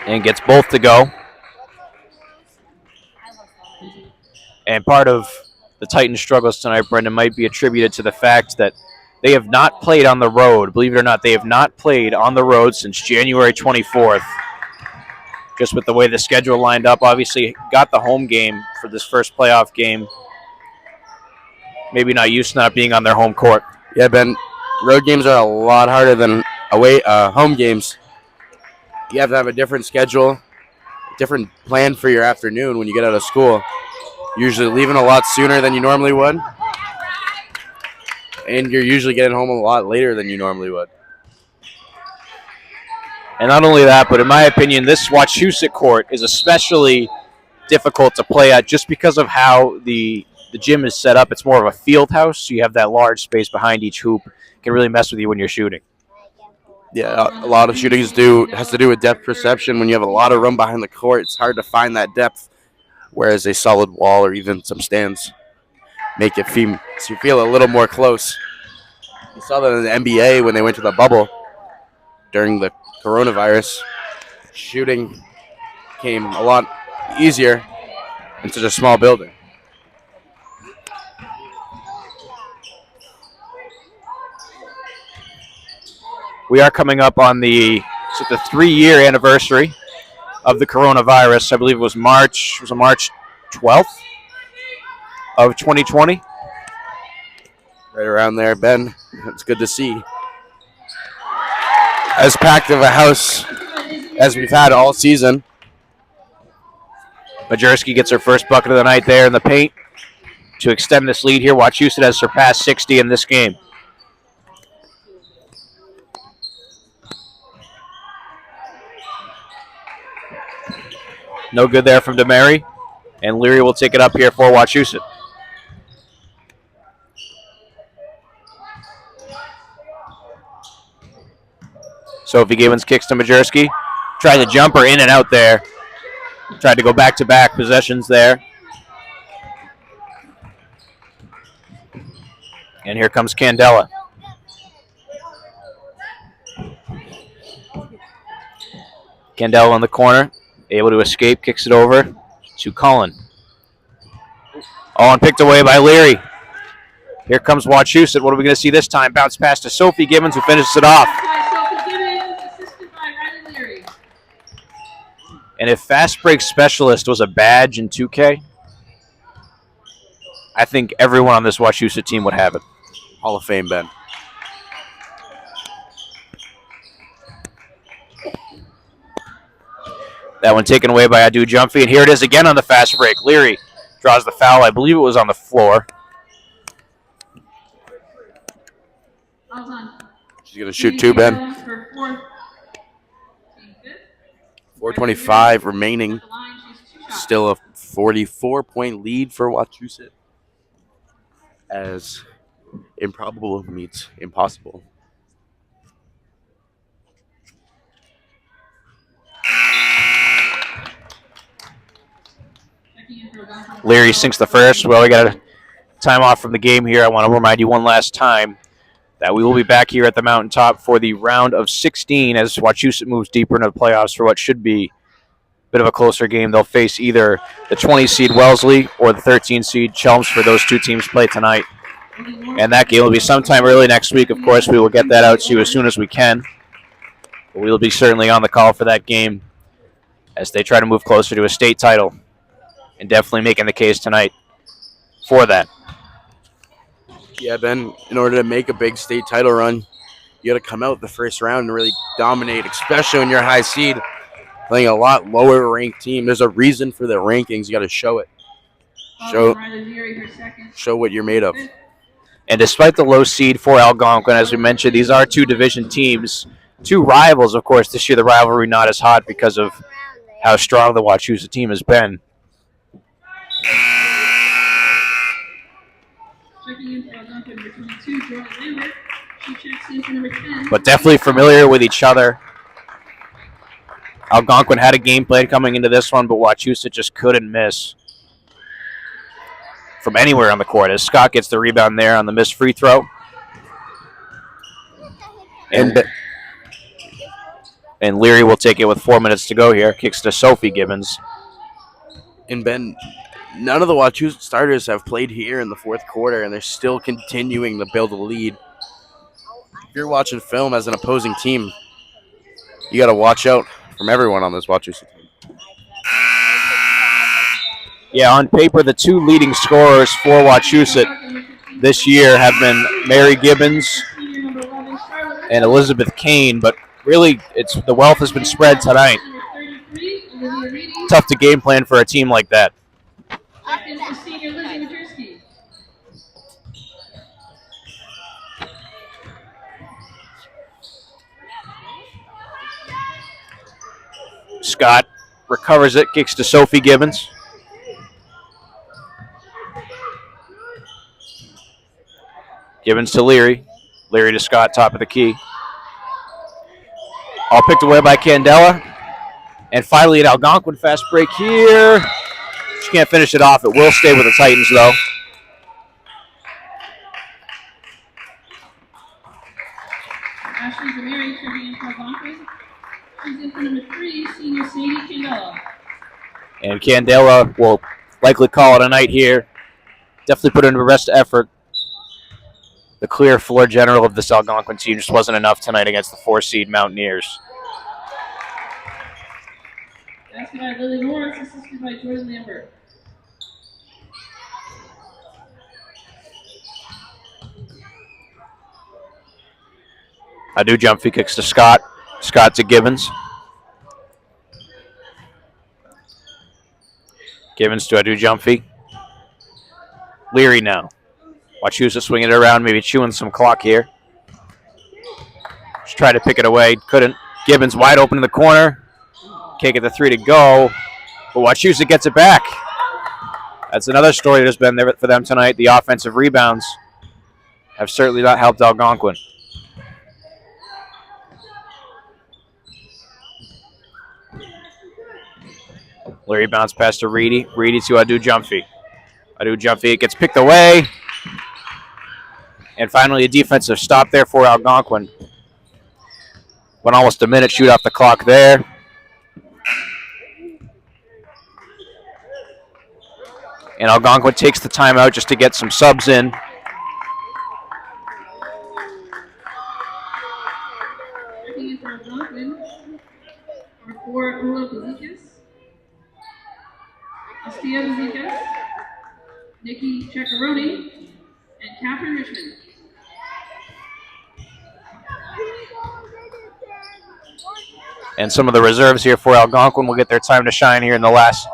And gets both to go. And part of the Titans' struggles tonight, Brendan, might be attributed to the fact that they have not played on the road. Believe it or not, they have not played on the road since January 24th. Just with the way the schedule lined up, obviously got the home game for this first playoff game. Maybe not used to not being on their home court. Yeah, Ben, road games are a lot harder than home games. You have to have a different schedule, different plan for your afternoon when you get out of school. Usually leaving a lot sooner than you normally would. And you're usually getting home a lot later than you normally would. And not only that, but in my opinion, this Wachusett court is especially difficult to play at just because of how the gym is set up. It's more of a field house, so you have that large space behind each hoop. It can really mess with you when you're shooting. Yeah, a lot of shootings has to do with depth perception. When you have a lot of room behind the court, it's hard to find that depth, whereas a solid wall or even some stands make it feel a little more close. You saw that in the NBA when they went to the bubble during the coronavirus. Shooting came a lot easier in such a small building. We are coming up on the 3-year anniversary of the coronavirus. I believe it was March 12th of 2020. Right around there, Ben. It's good to see. As packed of a house as we've had all season. Majerski gets her first bucket of the night there in the paint to extend this lead here. Wachusett has surpassed 60 in this game. No good there from DeMary, and Leary will take it up here for Wachusett. Sophie Gibbons kicks to Majerski. Tried the jumper in and out there. Tried to go back-to-back possessions there. And here comes Candela. Candela in the corner. Able to escape, kicks it over to Cullen. Oh, and picked away by Leary. Here comes Wachusett. What are we going to see this time? Bounce pass to Sophie Gibbons, who finishes it off. And if fast break specialist was a badge in 2K, I think everyone on this Wachusett team would have it. Hall of Fame, Ben. That one taken away by Adu Jumpy. And here it is again on the fast break. Leary draws the foul. I believe it was on the floor. She's going to shoot two, Ben. 4:25 remaining. Still a 44-point lead for Wachusett. As improbable meets impossible. Leary sinks the first. Well, we got a time off from the game here. I want to remind you one last time that we will be back here at the mountaintop for the round of 16 as Wachusett moves deeper into the playoffs for what should be a bit of a closer game. They'll face either the 20 seed Wellesley or the 13 seed Chelmsford. Those two teams play tonight. And that game will be sometime early next week. Of course, we will get that out to you as soon as we can. But we will be certainly on the call for that game as they try to move closer to a state title, and definitely making the case tonight for that. Yeah, Ben, in order to make a big state title run, you got to come out the first round and really dominate, especially when you're a high seed, playing a lot lower ranked team. There's a reason for the rankings. You got to show it. Show what you're made of. And despite the low seed for Algonquin, as we mentioned, these are two division teams, two rivals. Of course, this year the rivalry not as hot because of how strong the Wachusett team has been. But definitely familiar with each other. Algonquin had a game plan coming into this one, but Wachusett just couldn't miss from anywhere on the court as Scott gets the rebound there on the missed free throw. And Leary will take it with 4 minutes to go here. Kicks to Sophie Gibbons. And Ben, none of the Wachusett starters have played here in the fourth quarter, and they're still continuing to build a lead. If you're watching film as an opposing team, you got to watch out from everyone on this Wachusett team. Yeah, on paper, the two leading scorers for Wachusett this year have been Mary Gibbons and Elizabeth Kane, but really the wealth has been spread tonight. Tough to game plan for a team like that. Scott recovers it, kicks to Sophie Gibbons. Gibbons to Leary. Leary to Scott, top of the key. All picked away by Candela. And finally an Algonquin fast break here. She can't finish it off. It will stay with the Titans, though. Ashley Zameri checking in for Algonquin. She's in for number 3, senior Sadie Candela. And Candela will likely call it a night here. Definitely put in her best effort. The clear floor general of this Algonquin team just wasn't enough tonight against the 4-seed Mountaineers. Basket by Lily Morris, assisted by Jordan Lambert. Adu jump kicks to Scott. Scott to Gibbons. Gibbons to Adu Jumpy. Leary now. Wachusett swinging it around, maybe chewing some clock here. Just tried to pick it away, couldn't. Gibbons wide open in the corner. Can't get the 3 to go, but Wachusett gets it back. That's another story that's been there for them tonight. The offensive rebounds have certainly not helped Algonquin. Leary bounce pass to Reedy. Reedy to Adu Jumpy. Adu Jumpy, it gets picked away. And finally a defensive stop there for Algonquin. Went almost a minute, shoot off the clock there. And Algonquin takes the timeout just to get some subs in. Checking in for Algonquin are 4 Ula Bazikas, Astia Bazikas, Nikki Ceccaroni, and Catherine Richmond. And some of the reserves here for Algonquin will get their time to shine here in the last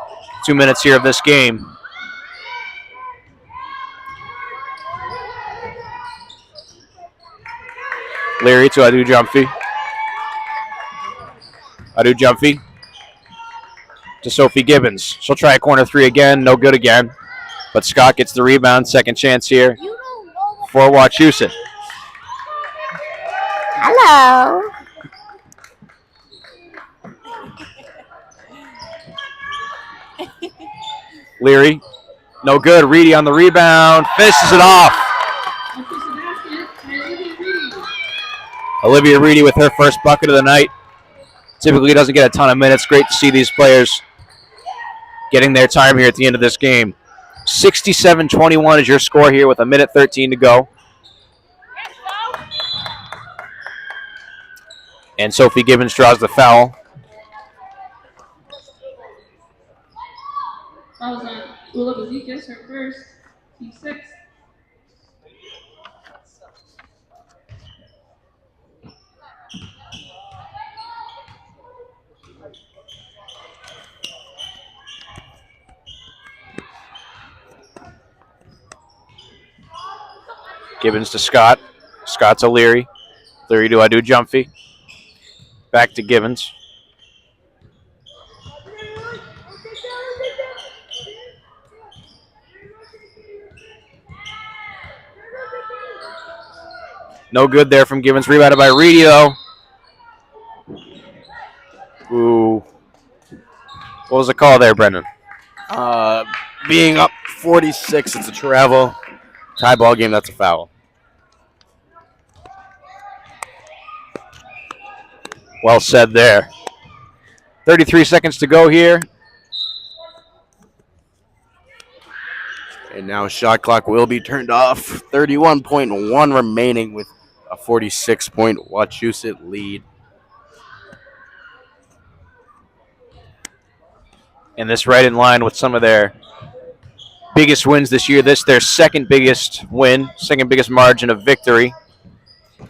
2 minutes here of this game. Leary to Adu Jumpy. Adu Jumpy to Sophie Gibbons. She'll try a corner 3 again, no good again. But Scott gets the rebound, second chance here for Wachusett. Hello. Leary, no good. Reedy on the rebound, finishes it off. Olivia Reedy with her first bucket of the night. Typically doesn't get a ton of minutes. Great to see these players getting their time here at the end of this game. 67-21 is your score here with 1:13 to go. And Sophie Gibbons draws the foul. That was on Ula Bazikas, her first, team 6. Gibbons to Scott. Scott to Leary. Leary to Adu Jumpy. Back to Gibbons. No good there from Gibbons. Rebounded by Reedy, though. Ooh. What was the call there, Brendan? Being up 46, it's a travel. Tie ball game, that's a foul. Well said there. 33 seconds to go here. And now shot clock will be turned off. 31.1 remaining with a 46-point Wachusett lead. And this right in line with some of their biggest wins this year. This their second biggest win, second biggest margin of victory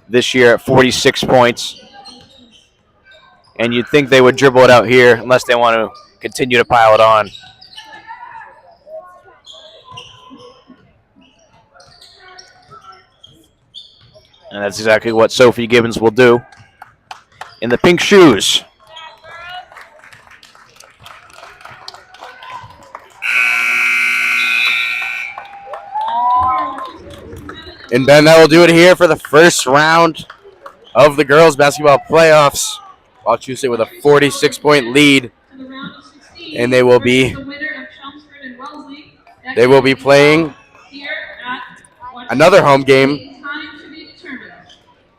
this year at 46 points. And you'd think they would dribble it out here unless they want to continue to pile it on. And that's exactly what Sophie Gibbons will do in the pink shoes. And Ben, that will do it here for the first round of the girls basketball playoffs. Wachusett with a 46-point lead, and they will be playing another home game.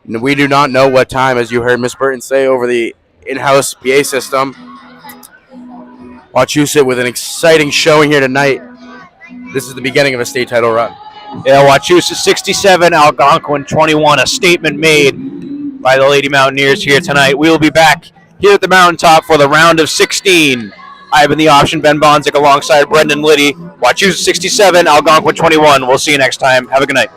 And we do not know what time, as you heard Miss Burton say over the in-house PA system. Wachusett with an exciting showing here tonight. This is the beginning of a state title run. Yeah, Wachusett 67, Algonquin 21. A statement made by the Lady Mountaineers here tonight. We will be back here at the mountaintop for the round of 16. I've been the option, Ben Bonzeck, alongside Brendan Liddy. Wachusett 67, Algonquin 21. We'll see you next time. Have a good night.